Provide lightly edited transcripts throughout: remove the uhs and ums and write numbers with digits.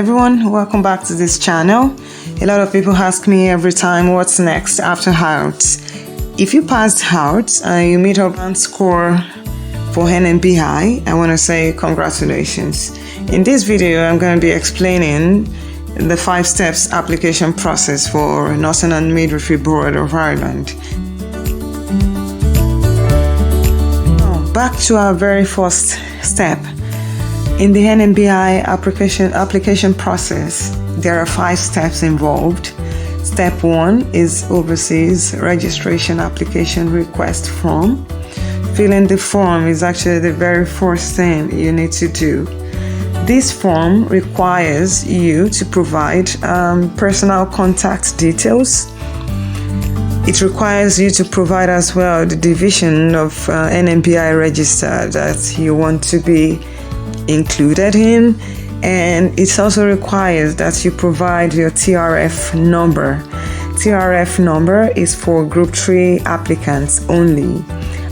everyone, welcome back to this channel. A lot of people ask me every time what's next after IELTS. If you passed IELTS and you meet up and score for NMBI, I want to say congratulations. In this video, I'm going to be explaining the 5 steps application process for Nursing and Midwifery Board of Ireland. Back to our very first step. In the NMBI application process, there are 5 steps involved. Step 1 is overseas registration application request form. Filling the form is actually the very first thing you need to do. This form requires you to provide personal contact details. It requires you to provide as well the division of NMBI register that you want to be included in, and it also requires that you provide your TRF number. TRF number is for Group 3 applicants only,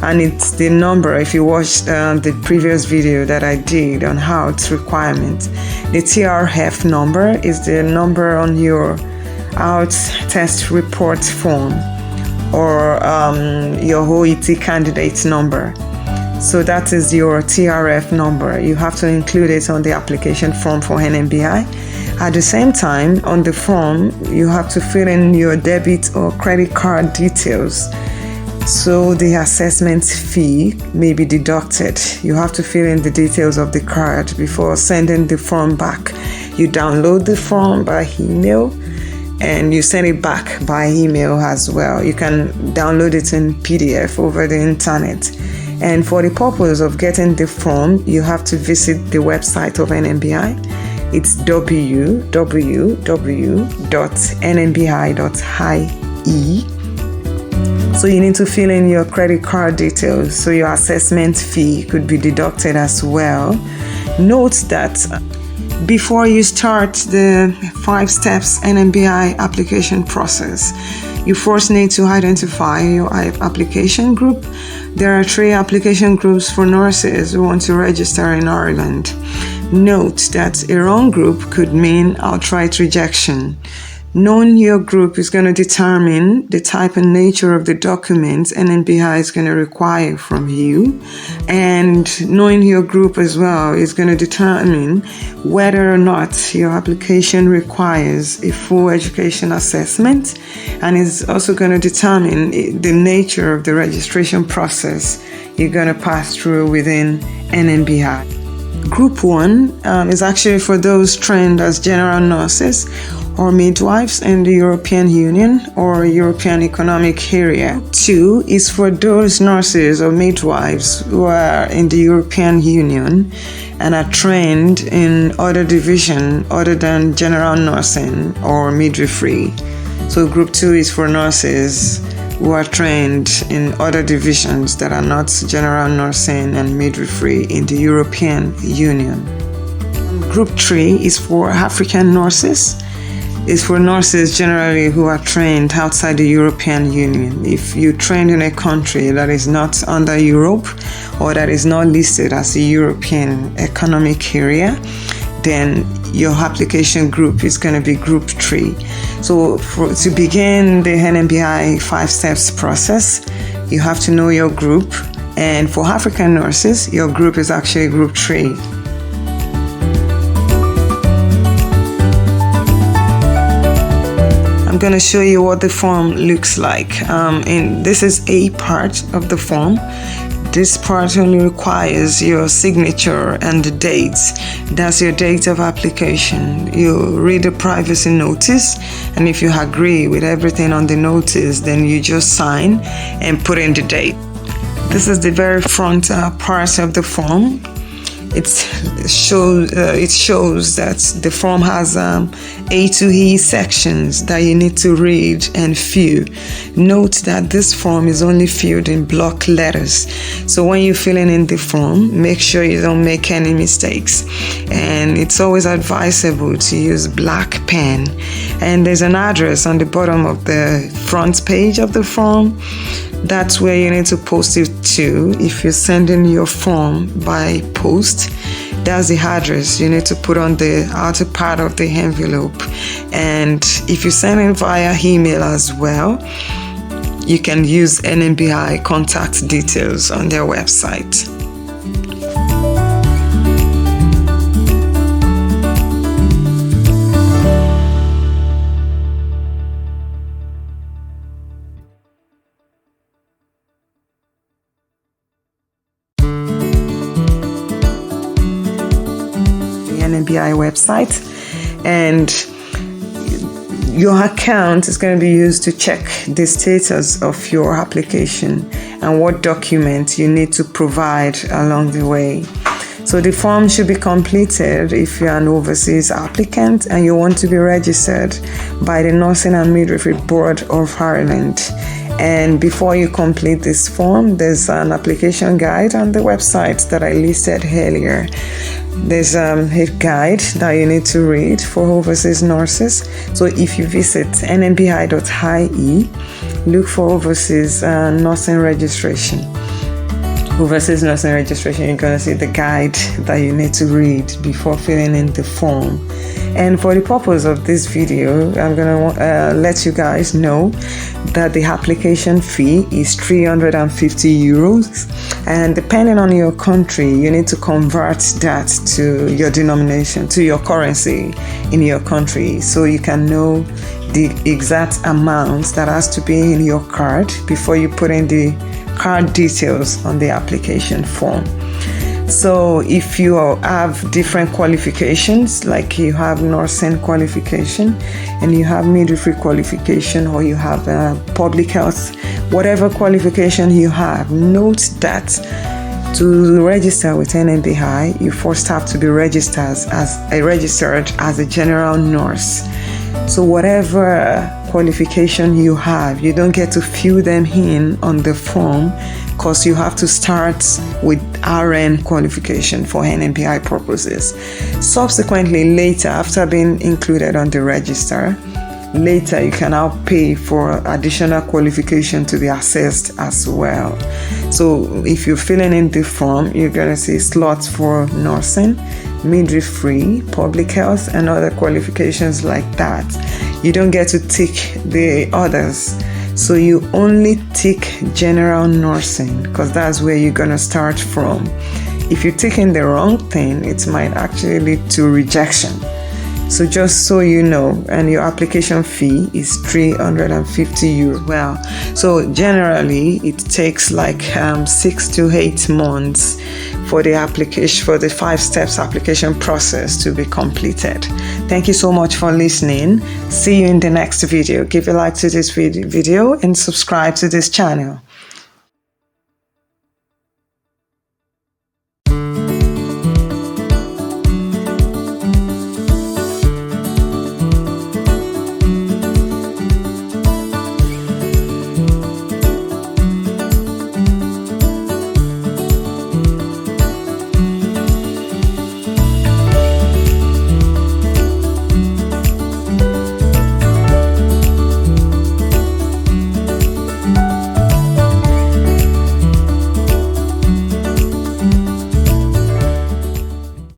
and it's the number, if you watched the previous video that I did on IELTS requirement, the TRF number is the number on your IELTS test report form or your OET candidate number. So that is your TRF number. You have to include it on the application form for NMBI. At the same time, on the form, you have to fill in your debit or credit card details, so the assessment fee may be deducted. You have to fill in the details of the card before sending the form back. You download the form by email and you send it back by email as well. You can download it in PDF over the internet. And for the purpose of getting the form, you have to visit the website of NMBI. It's www.nmbi.ie. So you need to fill in your credit card details, so your assessment fee could be deducted as well. Note that before you start the 5 steps NMBI application process, you first need to identify your application group. There are 3 application groups for nurses who want to register in Ireland. Note that a wrong group could mean outright rejection. Knowing your group is going to determine the type and nature of the documents NMBI is going to require from you. And knowing your group as well is going to determine whether or not your application requires a full education assessment, and is also going to determine the nature of the registration process you're going to pass through within NMBI. Group 1 is actually for those trained as general nurses or midwives in the European Union or European Economic Area. 2 is for those nurses or midwives who are in the European Union and are trained in other division other than general nursing or midwifery. So Group 2 is for nurses who are trained in other divisions that are not general nursing and midwifery in the European Union. Group 3 is for African nurses. It's for nurses generally who are trained outside the European Union. If you trained in a country that is not under Europe or that is not listed as a European Economic Area, then your application group is going to be Group 3. So to begin the NMBI 5 steps process, you have to know your group. And for African nurses, your group is actually Group 3. I'm going to show you what the form looks like. And this is a part of the form. This part only requires your signature and the dates. That's your date of application. You read the privacy notice, and if you agree with everything on the notice, then you just sign and put in the date. This is the very front part of the form. It shows that the form has A to E sections that you need to read and fill. Note that this form is only filled in block letters. So when you're filling in the form, make sure you don't make any mistakes. And it's always advisable to use black pen. And there's an address on the bottom of the front page of the form. That's where you need to post it to if you're sending your form by post. That's the address you need to put on the outer part of the envelope. And if you send it via email as well, you can use NMBI contact details on their website. NMBI website, and your account is going to be used to check the status of your application and what documents you need to provide along the way. So the form should be completed if you're an overseas applicant and you want to be registered by the Nursing and Midwifery Board of Ireland. And before you complete this form, there's an application guide on the website that I listed earlier. There's a guide that you need to read for overseas nurses. So if you visit nmbi.ie, look for overseas nursing registration. Overseas nursing registration, you're going to see the guide that you need to read before filling in the form. And for the purpose of this video, I'm going to let you guys know that the application fee is 350 euros. And depending on your country, you need to convert that to your denomination, to your currency in your country, so you can know the exact amount that has to be in your card before you put in the card details on the application form. So if you have different qualifications, like you have nursing qualification and you have midwifery qualification, or you have public health, whatever qualification you have, note that to register with NMBI, you first have to be registered as a general nurse. So whatever qualification you have, you don't get to fill them in on the form, because you have to start with RN qualification for NMBI purposes. Subsequently, later, after being included on the register, later you can now pay for additional qualification to be assessed as well. So if you're filling in the form, you're going to see slots for nursing, midwifery, public health, and other qualifications like that. You don't get to tick the others. So you only tick general nursing, because that's where you're going to start from. If you tick in the wrong thing, it might actually lead to rejection. So just so you know, and your application fee is 350 euros. Well, so generally it takes like 6 to 8 months for the application, for the 5 steps application process to be completed. Thank you so much for listening. See you in the next video. Give a like to this video and subscribe to this channel.